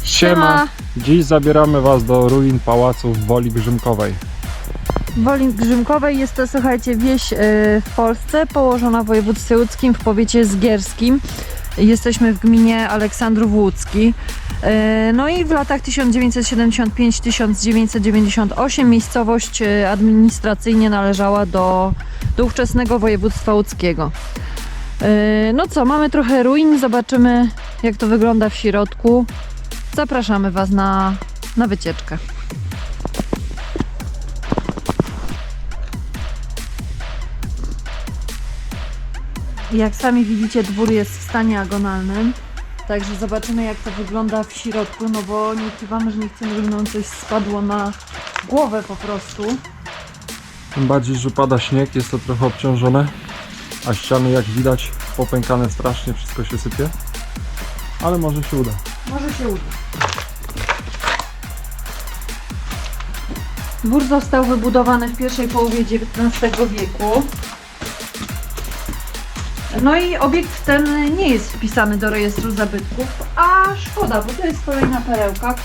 Siema! Dziś zabieramy Was do ruin pałacu w Woli Grzymkowej. W Woli Grzymkowej jest to, słuchajcie, wieś w Polsce, położona w województwie łódzkim, w powiecie zgierskim. Jesteśmy w gminie Aleksandrów Łódzki. No i w latach 1975-1998 miejscowość administracyjnie należała do ówczesnego województwa łódzkiego. No co, mamy trochę ruin, zobaczymy, jak to wygląda w środku. Zapraszamy Was na wycieczkę. Jak sami widzicie, dwór jest w stanie agonalnym. Także zobaczymy, jak to wygląda w środku, no bo nie ukrywamy, że nie chcemy, żeby nam coś spadło na głowę po prostu. Tym bardziej, że pada śnieg, jest to trochę obciążone, a ściany, jak widać, popękane strasznie, wszystko się sypie. Ale może się uda. Może się uda. Dwór został wybudowany w pierwszej połowie XIX wieku. No i obiekt ten nie jest wpisany do rejestru zabytków, a szkoda, bo to jest kolejna perełka,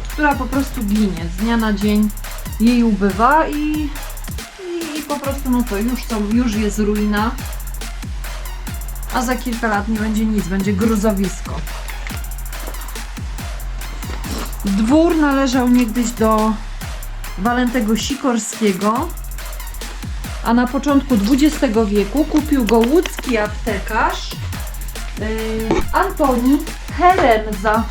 która po prostu ginie. Z dnia na dzień jej ubywa i po prostu, no to już jest ruina, a za kilka lat nie będzie nic, będzie gruzowisko. Dwór należał niegdyś do Walentego Sikorskiego, a na początku XX wieku kupił go łódzki aptekarz Antoni Herenza.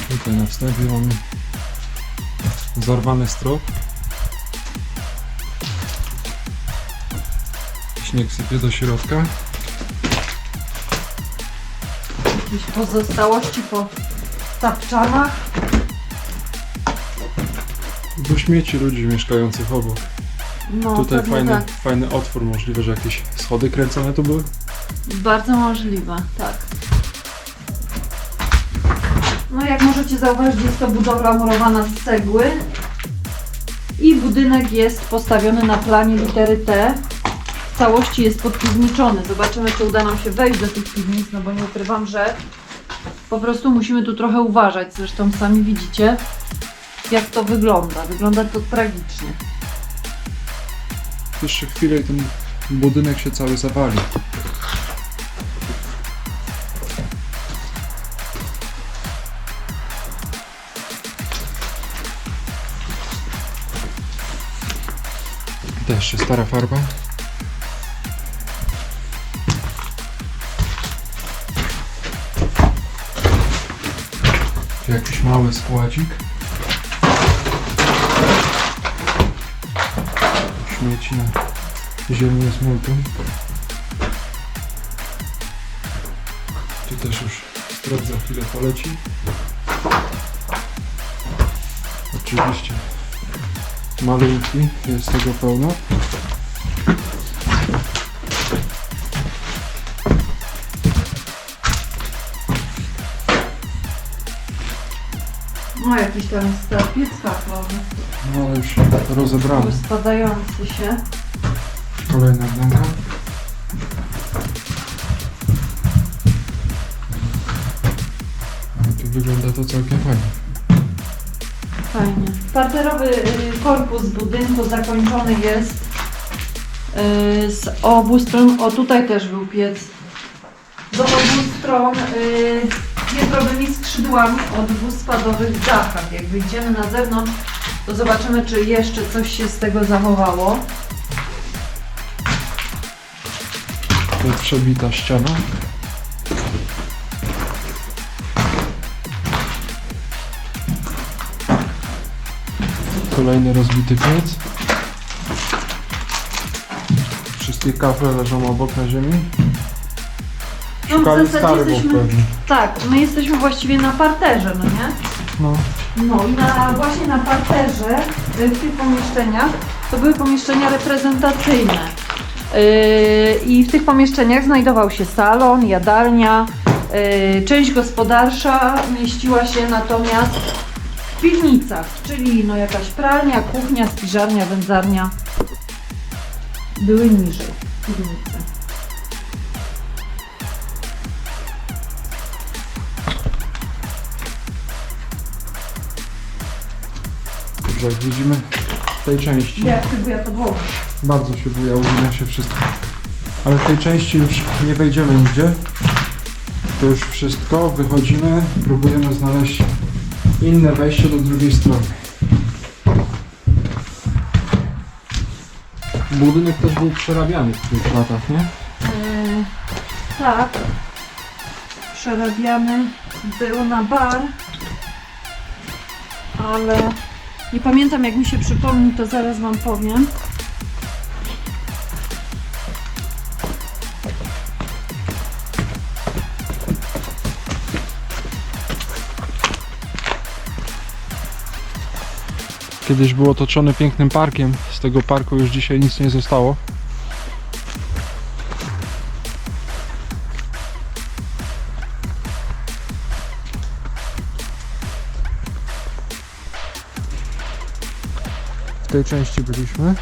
Tutaj na wstępie mamy zarwany strop. Śnieg sypie do środka. Jakieś pozostałości po tapczanach. Do śmieci ludzi mieszkających obok. No, Tutaj pewnie fajny otwór, możliwe, że jakieś schody kręcone tu były. Bardzo możliwe, tak. No jak możecie zauważyć, jest to budowla murowana z cegły i budynek jest postawiony na planie litery T. W całości jest podpiwniczony. Zobaczymy, czy uda nam się wejść do tych piwnic, no bo nie ukrywam, że po prostu musimy tu trochę uważać. Zresztą sami widzicie, jak to wygląda. Wygląda to tragicznie. Jeszcze chwilę i ten budynek się cały zawali. To jeszcze stara farba. Tu jakiś mały składzik. Śmieci na ziemi z multum. Tu też już strop za chwilę poleci. Oczywiście malunki, jest tego pełno. No jakiś tam jest piec kaflowy. No ale już rozebrany. Spadający się. Kolejna wnęka. Tu wygląda to całkiem fajnie. Fajnie. Parterowy korpus budynku zakończony jest z obu stron. O, tutaj też był piec. Z obu stron piętrowymi skrzydłami o dwuspadowych dachach. Jak wyjdziemy na zewnątrz, to zobaczymy, czy jeszcze coś się z tego zachowało. To jest przebita ściana. Kolejny rozbity piec. Wszystkie kafle leżą obok na ziemi. No, w Szukali zasadzie skarbów jesteśmy, pewnie. tak, my jesteśmy właściwie na parterze, no nie? No. No i właśnie na parterze w tych pomieszczeniach to były pomieszczenia reprezentacyjne. I w tych pomieszczeniach znajdował się salon, jadalnia, część gospodarsza mieściła się natomiast w piwnicach, czyli no jakaś pralnia, kuchnia, spiżarnia, wędzarnia były niżej piwnice. Dobrze, jak widzimy w tej części Jak ty buja podłoga. bardzo się buja, ugina się wszystko. Ale w tej części już nie wejdziemy nigdzie. To już wszystko, wychodzimy, próbujemy znaleźć inne wejście do drugiej strony. Budynek też był przerabiany w tych latach, nie? Tak. Przerabiany był na bar, ale nie pamiętam, jak mi się przypomni, to zaraz wam powiem. Kiedyś był otoczony pięknym parkiem, z tego parku już dzisiaj nic nie zostało. W tej części byliśmy.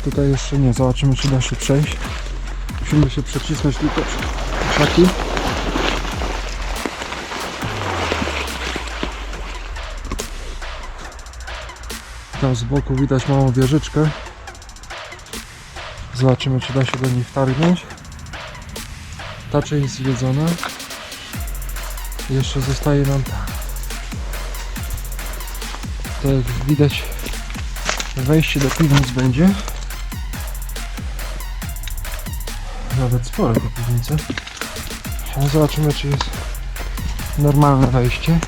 Tutaj jeszcze nie, zobaczymy, czy da się przejść. Musimy się przecisnąć tylko przez krzaki. Tam z boku widać małą wieżyczkę. Zobaczymy, czy da się do niej wtargnąć. Ta część zwiedzona. Jeszcze zostaje nam ta. To jak widać, wejście do piwnic będzie. Nawet spore te piwnice. Zobaczymy, czy jest normalne wejście.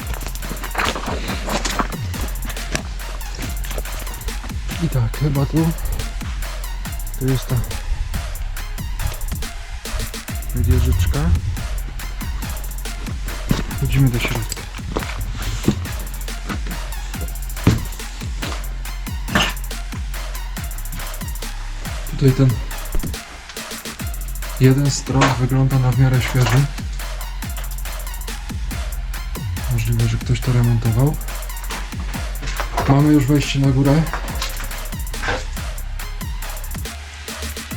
I tak, chyba tu jest ta wieżyczka. Wchodzimy do środka. Tutaj ten jeden stron wygląda na w miarę świeży. Możliwe, że ktoś to remontował. Mamy już wejście na górę.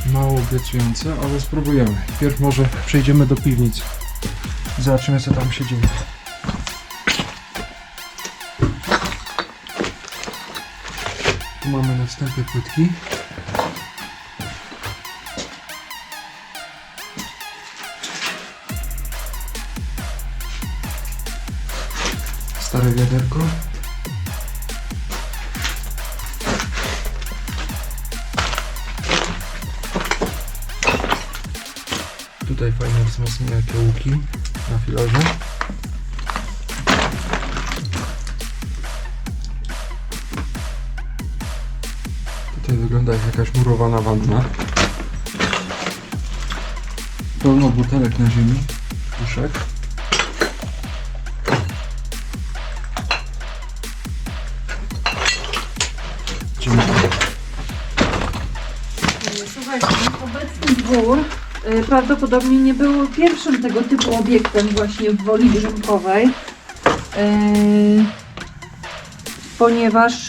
Mało obiecujące, ale spróbujemy. Pierw może przejdziemy do piwnicy. Zobaczymy, co tam się dzieje. Tu mamy na wstępie płytki. Stare wiaderko. Tutaj fajne wzmocnienia kiełki na filarze. Tutaj wygląda jak jakaś murowana wanna. Pełno butelek na ziemi, puszek. Słuchajcie, obecny dwór prawdopodobnie nie był pierwszym tego typu obiektem właśnie w Woli Grzymkowej, ponieważ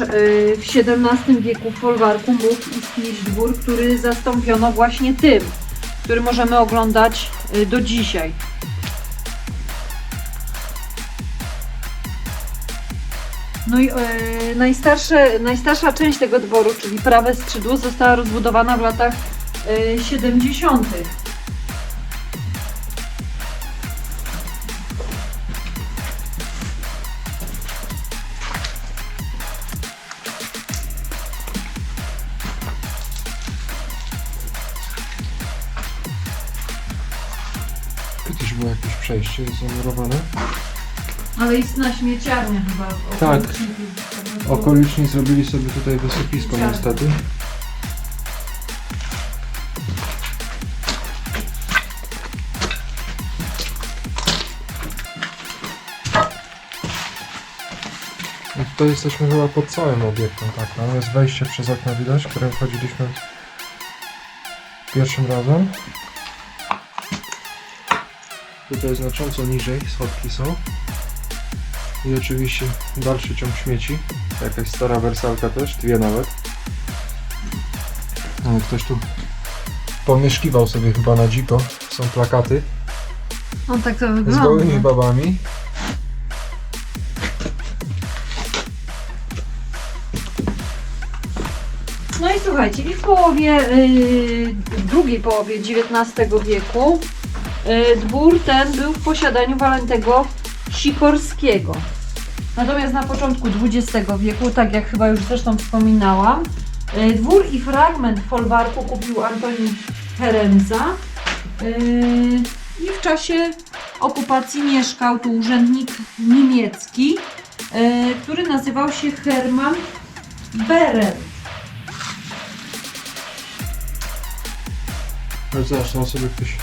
w XVII wieku w folwarku mógł istnieć dwór, który zastąpiono właśnie tym, który możemy oglądać do dzisiaj. No i najstarsza część tego dworu, czyli prawe skrzydło, została rozbudowana w latach 70. Tu też było jakieś przejście, jest zamurowane. Ale istna śmieciarnia chyba. Tak. Okoliczni zrobili sobie tutaj wysypisko niestety. I tutaj jesteśmy chyba pod całym obiektem, tak. Tam jest wejście przez okno widać, które wchodziliśmy pierwszym razem. Tutaj znacząco niżej schodki są. I oczywiście dalszy ciąg śmieci. Jakaś stara wersalka też, dwie nawet. No, ktoś tu pomieszkiwał sobie chyba na dziko. Są plakaty On tak to z wygląda. gołymi babami. słuchajcie, i w połowie, w drugiej połowie XIX wieku dwór ten był w posiadaniu Walentego Sikorskiego. Natomiast na początku XX wieku, tak jak chyba już zresztą wspominałam, dwór i fragment folwarku kupił Antoni Herenza i w czasie okupacji mieszkał tu urzędnik niemiecki, który nazywał się Hermann Berendt. Ale zobacz, tam sobie ktoś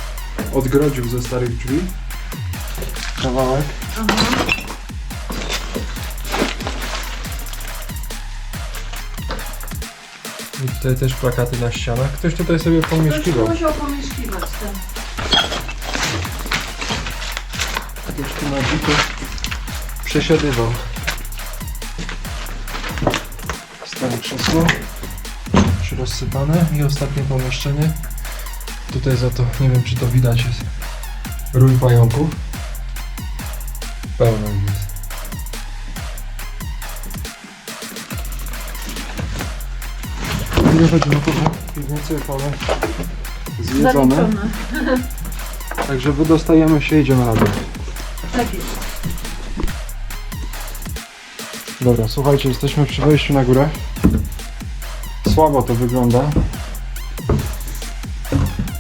odgrodził ze starych drzwi kawałek. Aha. I tutaj też plakaty na ścianach. Ktoś tutaj sobie pomieszkiwał. Ktoś musiał pomieszkiwać ten. Ktoś tu na dziko przesiadywał. Stare krzesło. Już rozsypane. I ostatnie pomieszczenie. Tutaj za to, nie wiem czy to widać, jest rój pająków. Pełno ich jest. Nie chodzi o to, że piwnice mamy zwiedzone. Zaliczone. Także wydostajemy się, idziemy na dół. Tak jest. Dobra, słuchajcie, jesteśmy przy wejściu na górę. Słabo to wygląda.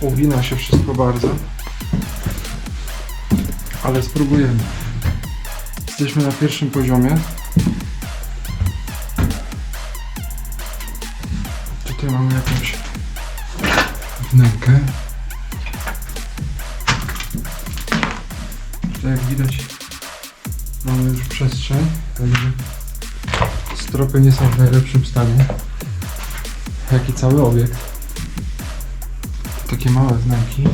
Ugina się wszystko bardzo. Ale spróbujemy. Jesteśmy na pierwszym poziomie. Tutaj mamy jakąś wnękę. Tutaj jak widać mamy już przestrzeń, także stropy nie są w najlepszym stanie, jak i cały obiekt. Takie małe wnęki.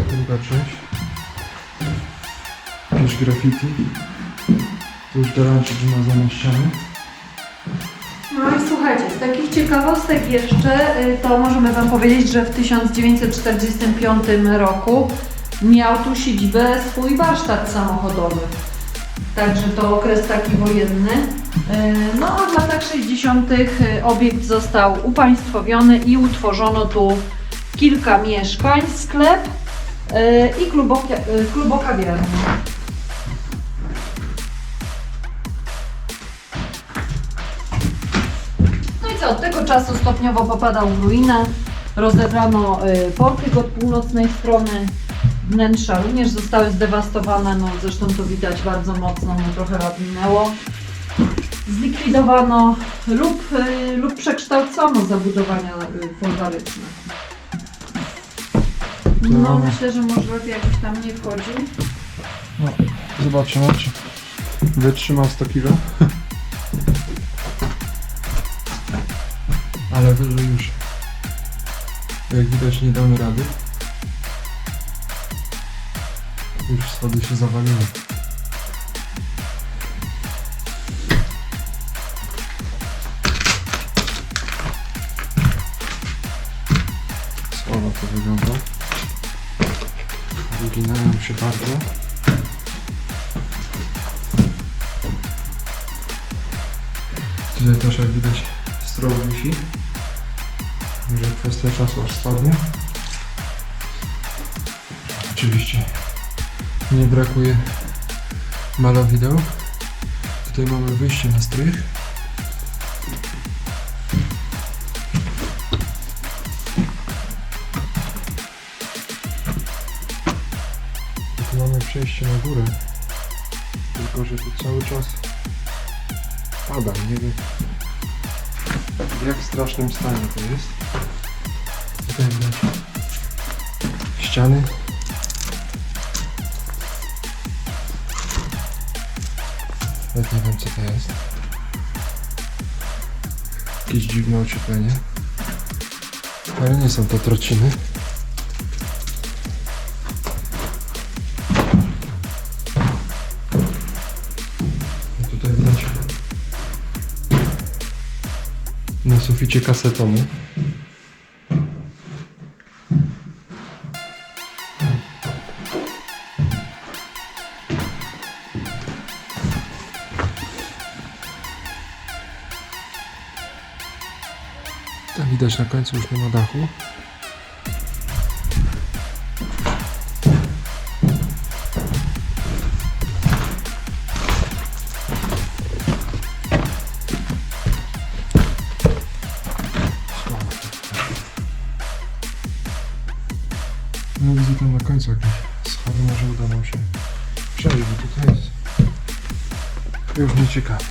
Druga część. Jakieś graffiti. Tu już dołączyć na zamieszczenie. No i słuchajcie, z takich ciekawostek jeszcze, to możemy Wam powiedzieć, że w 1945 roku miał tu siedzibę swój warsztat samochodowy. Także to okres taki wojenny. No a w latach 60. obiekt został upaństwowiony i utworzono tu kilka mieszkań, sklep i klubokawiarnię. No i co, od tego czasu stopniowo popadał w ruinę. Rozebrano portyk od północnej strony. Wnętrza również zostały zdewastowane, no zresztą to widać bardzo mocno, no trochę lat minęło. Zlikwidowano lub przekształcono zabudowania folwaryczne. No myślę, że może lepiej jakoś tam nie wchodził. No, zobaczymy, czy wytrzyma 100 kg. Ale wyżej już, jak widać, nie damy rady. Już schody się zawaliły. Słabo to wygląda. Wyginają się bardzo. Tutaj też, jak widać, strop wisi. Może kwestia czasu aż spadnie. Oczywiście nie brakuje malowideł. Tutaj mamy wyjście na strych. Tu mamy przejście na górę. Tylko że tu cały czas pada. Nie wiem w jak strasznym stanie to jest. Tutaj widać ściany. Nawet nie wiem co to jest. Jakieś dziwne ocieplenie. Ale nie są to trociny. I tutaj widać na suficie kasetonu. Tam widać na końcu już nie ma dachu. No widzę tam na końcu jakieś schody, może uda nam się przejść, bo tutaj jest już nie ciekawe.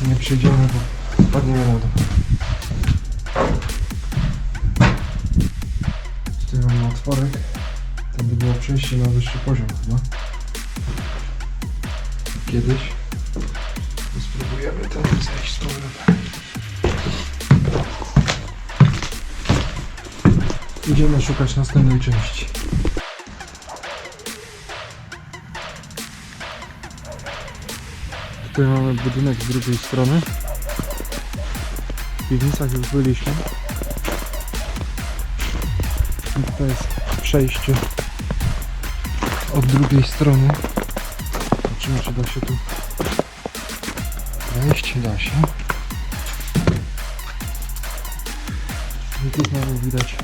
Nie przejdziemy, bo padniemy na dół. Tutaj mamy otworek. Tam by było przejście na wyższy poziom chyba. Kiedyś. To spróbujemy tam zejść z powrotem. Idziemy szukać następnej części. Tutaj mamy budynek z drugiej strony. W piwnicach już byliśmy. I tutaj jest przejście od drugiej strony. Zobaczymy, czy da się tu wejść. Da się. I tu znowu widać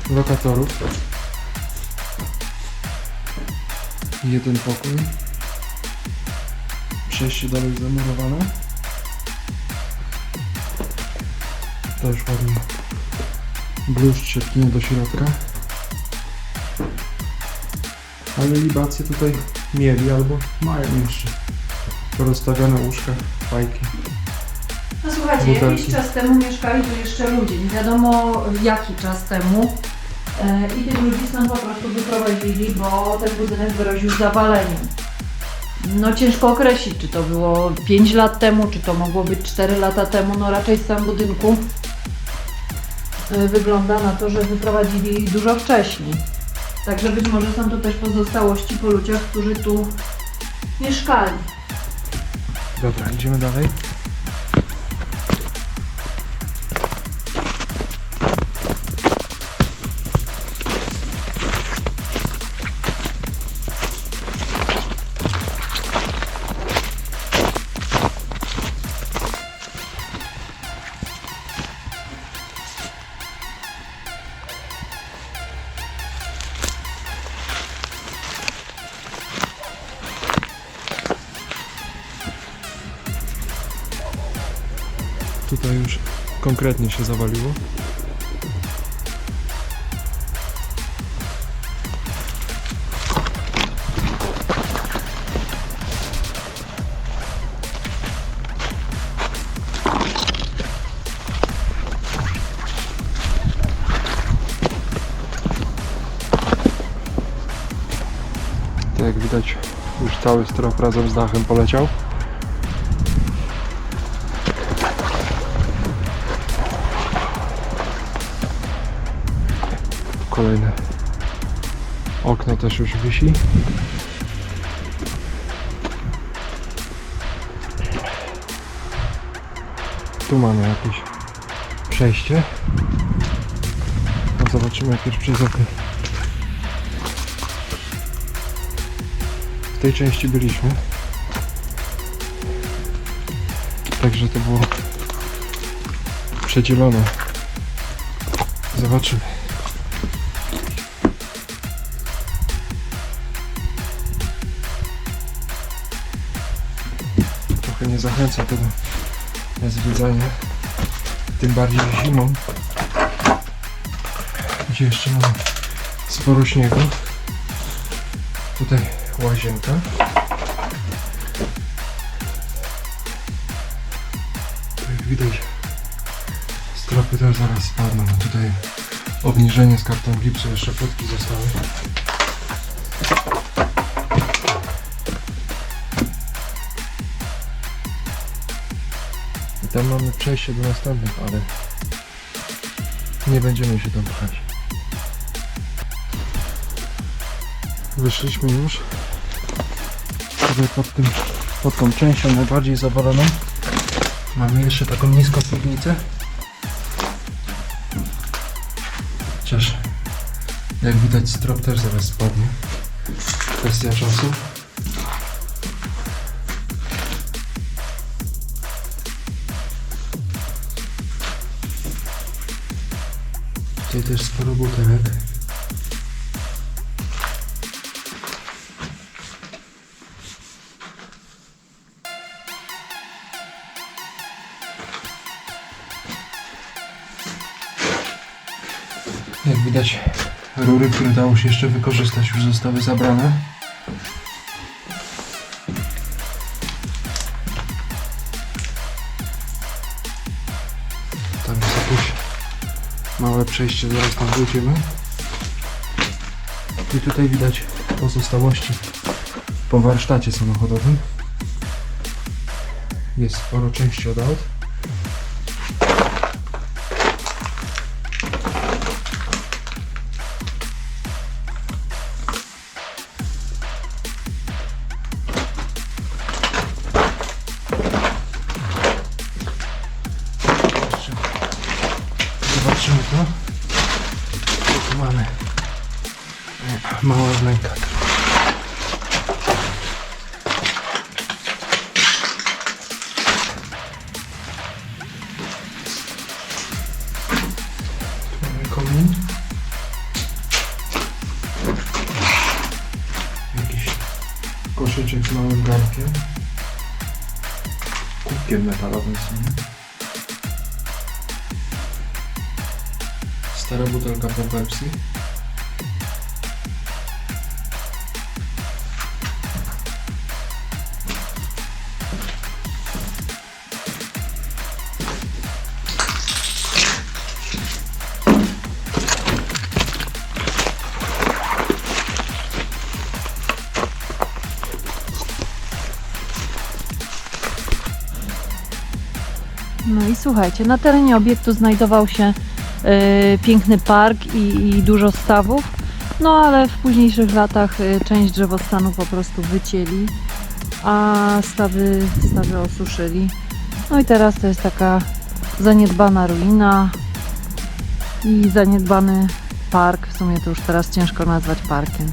lokatorów. Jeden pokój. Przejście dalej zamurowane. To już ładnie bluszcz się pnie do środka. Ale libacje tutaj mieli albo mają jeszcze porozstawione łóżka, fajki. No słuchajcie, Butelki. jakiś czas temu mieszkali tu jeszcze ludzie, nie wiadomo jaki czas temu. I tych ludzi stąd po prostu wyprowadzili, bo ten budynek groził zawaleniem. No ciężko określić, czy to było 5 lat temu, czy to mogło być 4 lata temu. No raczej stan budynku wygląda na to, że wyprowadzili dużo wcześniej. Także być może są to też pozostałości po ludziach, którzy tu mieszkali. Dobra, idziemy dalej. Tutaj już konkretnie się zawaliło. Tak jak widać, już cały strop razem z dachem poleciał. Kolejne okno też już wisi. Tu mamy jakieś przejście. No zobaczymy najpierw przez okno. W tej części byliśmy. Także to było przedzielone. Zobaczymy. Trochę nie zachęca to do zwiedzania, tym bardziej zimą, gdzie jeszcze mamy sporo śniegu. Tutaj łazienka. Jak widać, stropy też zaraz spadną. Tutaj obniżenie z karton gipsu, jeszcze płytki zostały. I tam mamy przejście do następnych, ale nie będziemy się tam pchać. Wyszliśmy już. Tutaj pod tą częścią najbardziej zawaloną mamy jeszcze taką niską piwnicę. Chociaż jak widać strop też zaraz spadnie. Kwestia czasu. Tutaj też sporo butelek. Jak widać, rury, które dało się jeszcze wykorzystać, już zostały zabrane. Tam jest jakieś małe przejście, zaraz tam wejdziemy. I tutaj widać pozostałości po warsztacie samochodowym. Jest sporo części od aut. Zobaczymy to. Tu mamy mała wnęka. Mamy komin. Jakiś koszyczek z małym garnkiem. Kubkiem metalowym sobie. Stara butelka po Pepsi. No i słuchajcie, na terenie obiektu znajdował się piękny park i dużo stawów, no ale w późniejszych latach część drzewostanu po prostu wycięli, a stawy osuszyli. No i teraz to jest taka zaniedbana ruina i zaniedbany park, w sumie to już teraz ciężko nazwać parkiem.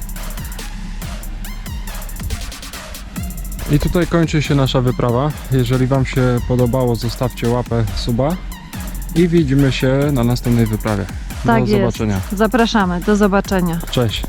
I tutaj kończy się nasza wyprawa. Jeżeli Wam się podobało, zostawcie łapę, suba i widzimy się na następnej wyprawie. Do Tak jest. zobaczenia. Zapraszamy, do zobaczenia. Cześć.